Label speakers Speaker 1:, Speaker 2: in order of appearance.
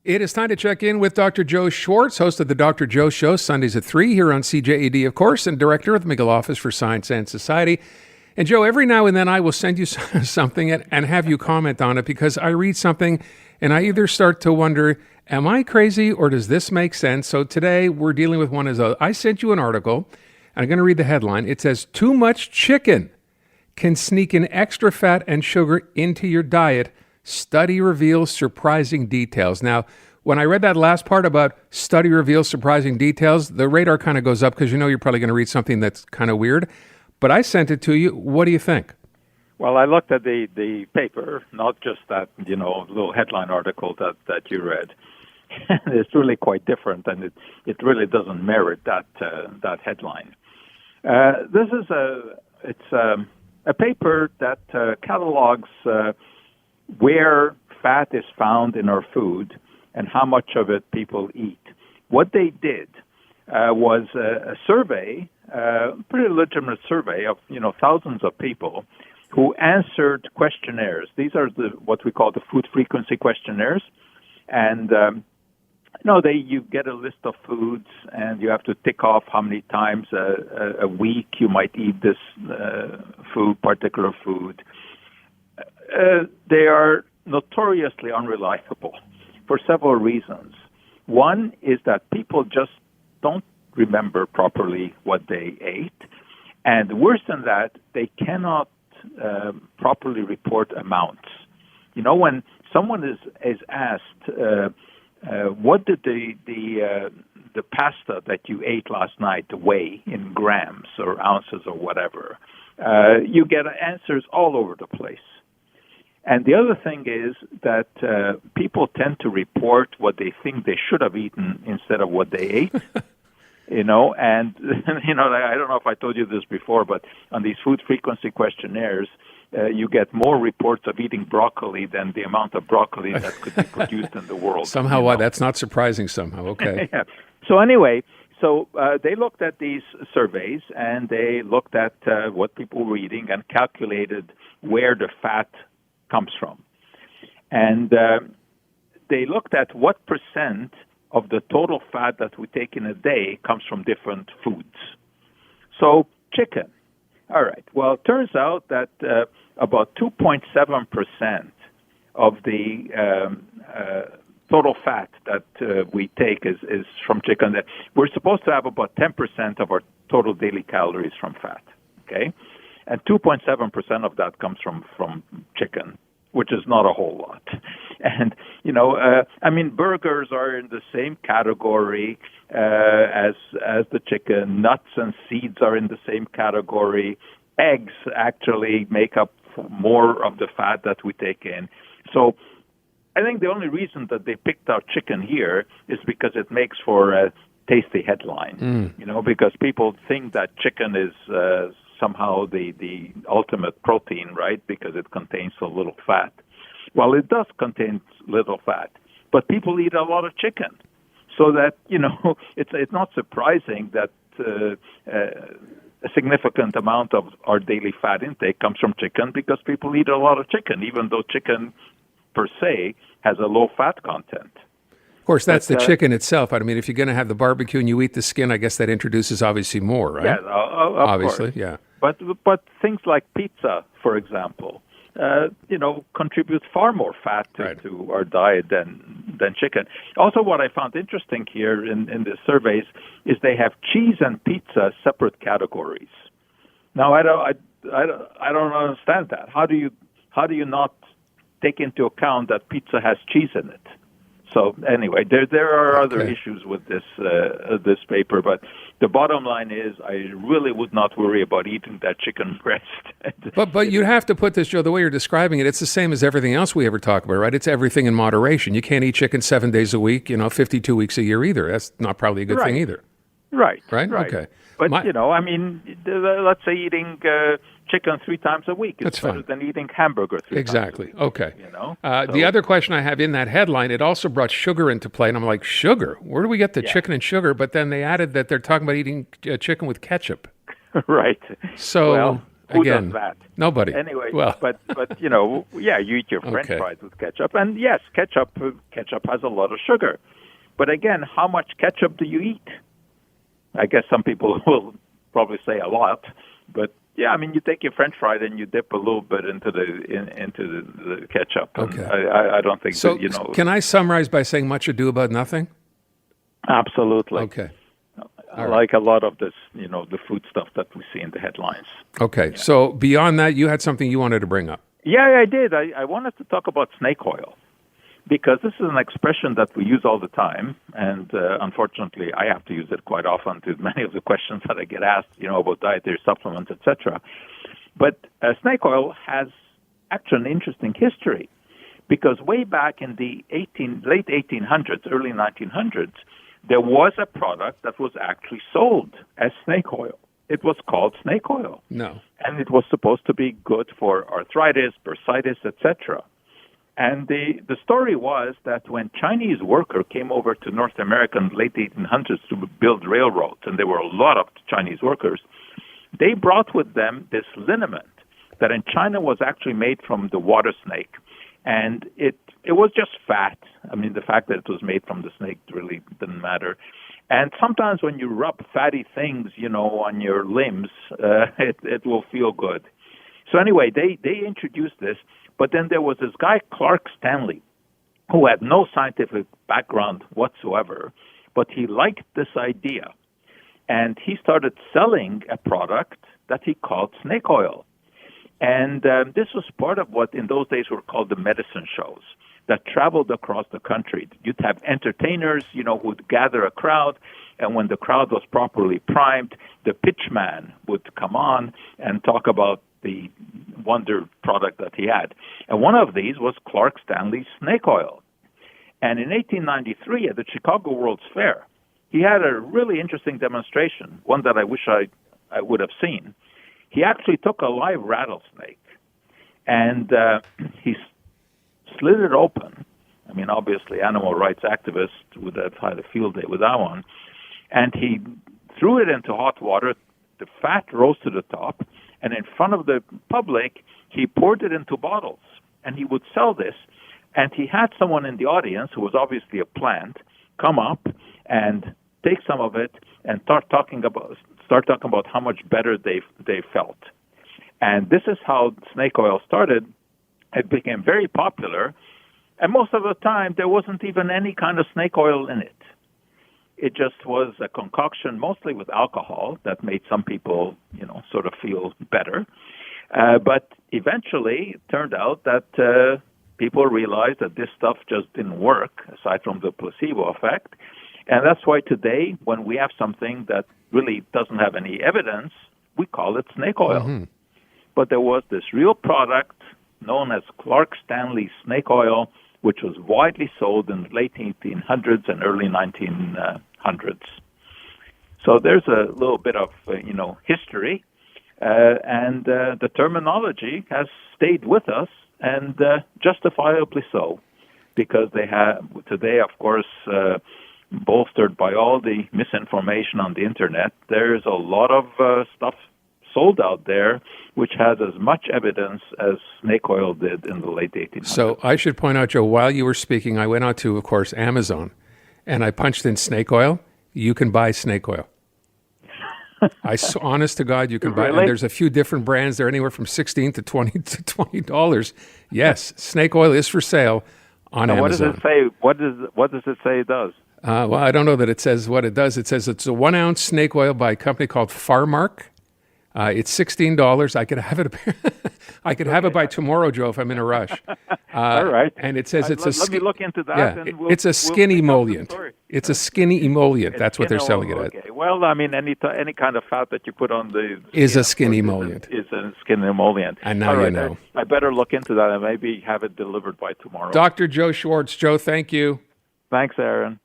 Speaker 1: It is time to check in with Dr. Joe Schwarz, host of the Dr. Joe Show, Sundays at 3 here on CJAD, of course, and director of the McGill Office for Science and Society. And Joe, every now and then I will send you something and have you comment on it because I read something and I either start to wonder, am I crazy or does this make sense? So today we're dealing with one as I sent you an article, and I'm going to read the headline. It says, "Too much chicken can sneak in extra fat and sugar into your diet. Study reveals surprising details." Now, when I read that last part about study reveals surprising details, the radar kind of goes up because you know you're probably going to read something that's kind of weird. But I sent it to you. What do you think?
Speaker 2: Well, I looked at the paper, not just that little headline article that you read. It's really quite different, and it really doesn't merit that headline. This is a paper that catalogs where fat is found in our food and how much of it people eat. What they did was a survey, pretty legitimate survey of thousands of people who answered questionnaires. These are what we call the food frequency questionnaires, and you get a list of foods and you have to tick off how many times a week you might eat this particular food. They are notoriously unreliable for several reasons. One is that people just don't remember properly what they ate, and worse than that, they cannot properly report amounts. When someone is asked, what did the pasta that you ate last night weigh in grams or ounces or whatever, you get answers all over the place. And the other thing is that people tend to report what they think they should have eaten instead of what they ate. And I don't know if I told you this before, but on these food frequency questionnaires, you get more reports of eating broccoli than the amount of broccoli that could be produced in the world.
Speaker 1: Somehow, that's not surprising somehow. Okay.
Speaker 2: Yeah. So anyway, they looked at these surveys, and they looked at what people were eating and calculated where the fat comes from. And they looked at what percent of the total fat that we take in a day comes from different foods. So chicken. All right. Well, it turns out that about 2.7% of the total fat that we take is from chicken. We're supposed to have about 10% of our total daily calories from fat, okay? And 2.7% of that comes from chicken, which is not a whole lot. And, burgers are in the same category as the chicken. Nuts and seeds are in the same category. Eggs actually make up more of the fat that we take in. So I think the only reason that they picked out chicken here is because it makes for a tasty headline, because people think that chicken is somehow the ultimate protein, right, because it contains so little fat. Well, it does contain little fat, but people eat a lot of chicken. So that, it's not surprising that a significant amount of our daily fat intake comes from chicken because people eat a lot of chicken, even though chicken per se has a low fat content.
Speaker 1: Of course, that's the chicken itself. I mean, if you're going to have the barbecue and you eat the skin, I guess that introduces obviously more, right?
Speaker 2: Yeah,
Speaker 1: obviously,
Speaker 2: course.
Speaker 1: Yeah.
Speaker 2: But things like pizza, for example, contribute far more fat to our diet than chicken. Also, what I found interesting here in the surveys is they have cheese and pizza separate categories. Now, I don't understand that. How do you not take into account that pizza has cheese in it? So anyway, there are other issues with this paper, but the bottom line is I really would not worry about eating that chicken breast.
Speaker 1: But you have to put this, Joe, the way you're describing it, it's the same as everything else we ever talk about, right? It's everything in moderation. You can't eat chicken 7 days a week, 52 weeks a year either. That's not probably a good thing either.
Speaker 2: Right.
Speaker 1: Okay.
Speaker 2: But, let's say eating chicken 3 times a week is better than eating hamburger 3 times a week.
Speaker 1: Exactly. Okay. The other question I have in that headline, it also brought sugar into play, and I'm like, sugar? Where do we get the chicken and sugar? But then they added that they're talking about eating chicken with ketchup.
Speaker 2: Right.
Speaker 1: So,
Speaker 2: Who
Speaker 1: Again,
Speaker 2: does that?
Speaker 1: nobody.
Speaker 2: Anyway,
Speaker 1: Well,
Speaker 2: but yeah, you eat your French
Speaker 1: Okay.
Speaker 2: fries with ketchup, and yes, ketchup has a lot of sugar. But again, how much ketchup do you eat? I guess some people will probably say a lot, but yeah, I mean, you take your French fry and you dip a little bit into the ketchup. And
Speaker 1: Okay.
Speaker 2: I don't think
Speaker 1: so
Speaker 2: that,
Speaker 1: can I summarize by saying much ado about nothing?
Speaker 2: absolutely.
Speaker 1: Okay.
Speaker 2: Like a lot of this, the food stuff that we see in the headlines.
Speaker 1: Okay. So beyond that, you had something you wanted to bring up.
Speaker 2: Yeah, I did. I wanted to talk about snake oil because this is an expression that we use all the time, and unfortunately, I have to use it quite often to many of the questions that I get asked, about dietary supplements, etc. But snake oil has actually an interesting history because way back in the late 1800s, early 1900s, there was a product that was actually sold as snake oil. It was called snake oil.
Speaker 1: No.
Speaker 2: And it was supposed to be good for arthritis, bursitis, etc. And the story was that when Chinese workers came over to North America in the late 1800s to build railroads, and there were a lot of Chinese workers, they brought with them this liniment that in China was actually made from the water snake. And it was just fat. I mean, the fact that it was made from the snake really didn't matter. And sometimes when you rub fatty things, on your limbs, it will feel good. So anyway, they introduced this, but then there was this guy, Clark Stanley, who had no scientific background whatsoever, but he liked this idea. And he started selling a product that he called snake oil. And this was part of what in those days were called the medicine shows that traveled across the country. You'd have entertainers, who'd gather a crowd, and when the crowd was properly primed, the pitchman would come on and talk about the wonder product that he had. And one of these was Clark Stanley's snake oil. And in 1893 at the Chicago World's Fair, he had a really interesting demonstration, one that I wish I would have seen. He actually took a live rattlesnake and he slid it open. I mean, obviously, animal rights activists would have had a field day with that one. And he threw it into hot water. The fat rose to the top. And in front of the public, he poured it into bottles. And he would sell this. And he had someone in the audience, who was obviously a plant, come up and take some of it and start talking about how much better they felt. And this is how snake oil started. It became very popular, and most of the time there wasn't even any kind of snake oil in it. It just was a concoction, mostly with alcohol, that made some people, sort of feel better. But eventually, it turned out that people realized that this stuff just didn't work, aside from the placebo effect. And that's why today, when we have something that really doesn't have any evidence, we call it snake oil. Mm-hmm. But there was this real product known as Clark Stanley snake oil, which was widely sold in the late 1800s and early 1900s. So there's a little bit of, history, and the terminology has stayed with us, and justifiably so, because they have today, of course, bolstered by all the misinformation on the internet, there's a lot of stuff sold out there which has as much evidence as snake oil did in the late 1800s.
Speaker 1: So I should point out, Joe, while you were speaking, I went out to, of course, Amazon, and I punched in snake oil. You can buy snake oil. Honest to God, you can buy it. And there's a few different brands. They're anywhere from $16 to $20. Yes, snake oil is for sale on Amazon.
Speaker 2: What does it say? What does it say it does?
Speaker 1: Well, I don't know that it says what it does. It says it's a 1 ounce snake oil by a company called Farmark. It's $16. I could have it. I could have it by tomorrow, Joe, if I'm in a rush.
Speaker 2: All right.
Speaker 1: And it says it's
Speaker 2: let me look into that.
Speaker 1: Yeah,
Speaker 2: and
Speaker 1: it's a skin emollient. It's a skin emollient. That's what they're selling it at.
Speaker 2: Okay. Well, I mean, any kind of fat that you put on the
Speaker 1: is a skin emollient.
Speaker 2: Is a skin emollient.
Speaker 1: And now you know.
Speaker 2: I better look into that and maybe have it delivered by tomorrow.
Speaker 1: Dr. Joe Schwarz. Joe, thank you.
Speaker 2: Thanks, Aaron.